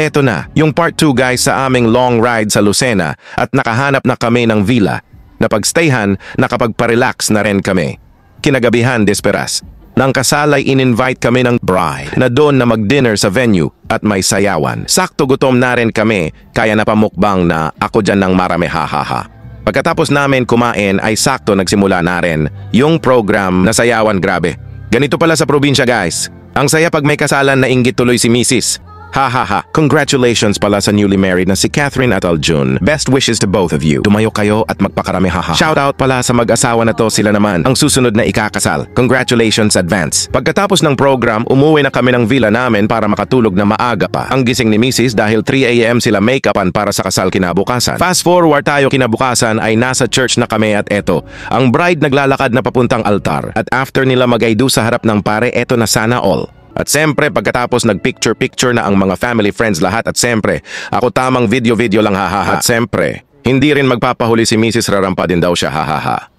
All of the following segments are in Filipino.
eto na, yung part 2 guys sa aming long ride sa Lucena at nakahanap na kami ng villa. Napagstayhan, nakapagparelax na rin kami. Kinagabihan desperas. Nang kasal ay in-invite kami ng bride na doon na mag-dinner sa venue at may sayawan. Sakto gutom na rin kami kaya napamukbang na ako dyan ng marami hahaha. Pagkatapos namin kumain ay sakto nagsimula na rin yung program na sayawan grabe. Ganito pala sa probinsya guys. Ang saya pag may kasalan na inggit tuloy si Mrs. Hahaha. Congratulations pala sa newly married na si Catherine at Aljun. Best wishes to both of you. Tumayo kayo at magpakarami haha. Shoutout pala sa mag-asawa na to, sila naman ang susunod na ikakasal. Congratulations advance. Pagkatapos ng program, umuwi na kami ng villa namin para makatulog na maaga pa. Ang gising ni Mrs. dahil 3 AM sila make-upan para sa kasal kinabukasan. Fast forward tayo kinabukasan ay nasa church na kami at eto. Ang bride naglalakad na papuntang altar at after nila mag-I-do sa harap ng pare, eto na sana all. At siyempre, pagkatapos nag-picture-picture na ang mga family friends lahat at siyempre, ako tamang video-video lang hahaha. At siyempre, hindi rin magpapahuli si Mrs. Rarampa din daw siya hahaha.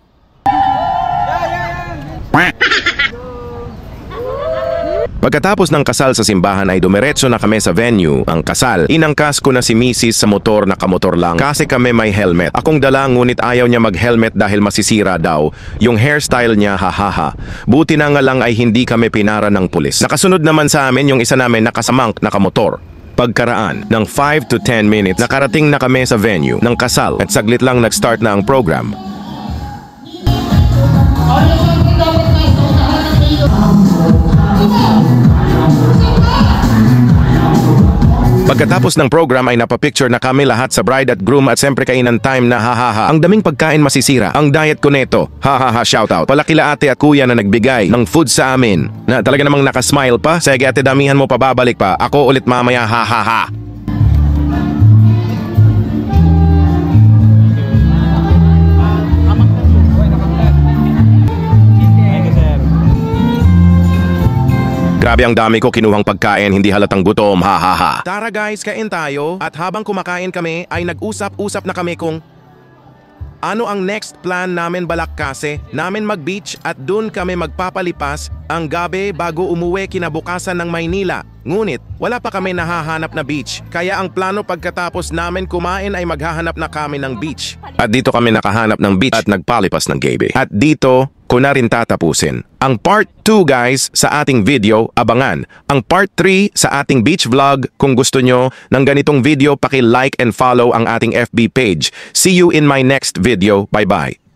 Pagkatapos ng kasal sa simbahan ay dumiretso na kami sa venue. Ang kasal, inangkas ko na si Mrs. sa motor na kamotor lang kasi kami may helmet. Akong dala ngunit ayaw niya mag-helmet dahil masisira daw yung hairstyle niya hahaha. Buti na nga lang ay hindi kami pinara ng pulis. Nakasunod naman sa amin yung isa namin nakasamang nakamotor. Pagkaraan ng 5 to 10 minutes, nakarating na kami sa venue ng kasal at saglit lang nag-start na ang program. Pagkatapos ng program ay napapicture na kami lahat sa bride at groom at siyempre kainan time na hahaha. Ang daming pagkain masisira. Ang diet ko neto. Hahaha shoutout. Pala kila ate at kuya na nagbigay ng food sa amin. Na talaga namang nakasmile pa. Sige ate damihan mo pa babalik pa. Ako ulit mamaya hahaha. Grabe ang dami ko kinuhang pagkain, hindi halatang gutom, hahaha. Tara guys, kain tayo. At habang kumakain kami, ay nag-usap-usap na kami kung ano ang next plan namin balak kasi namin mag-beach at dun kami magpapalipas ang gabi bago umuwi kinabukasan ng Maynila. Ngunit, wala pa kami nahahanap na beach. Kaya ang plano pagkatapos namin kumain ay maghahanap na kami ng beach. At dito kami nakahanap ng beach at nagpalipas ng gabi. At dito, ko na rin tatapusin. Ang part 2 guys sa ating video, abangan. Ang part 3 sa ating beach vlog. Kung gusto nyo ng ganitong video, paki-like and follow ang ating FB page. See you in my next video. Bye-bye.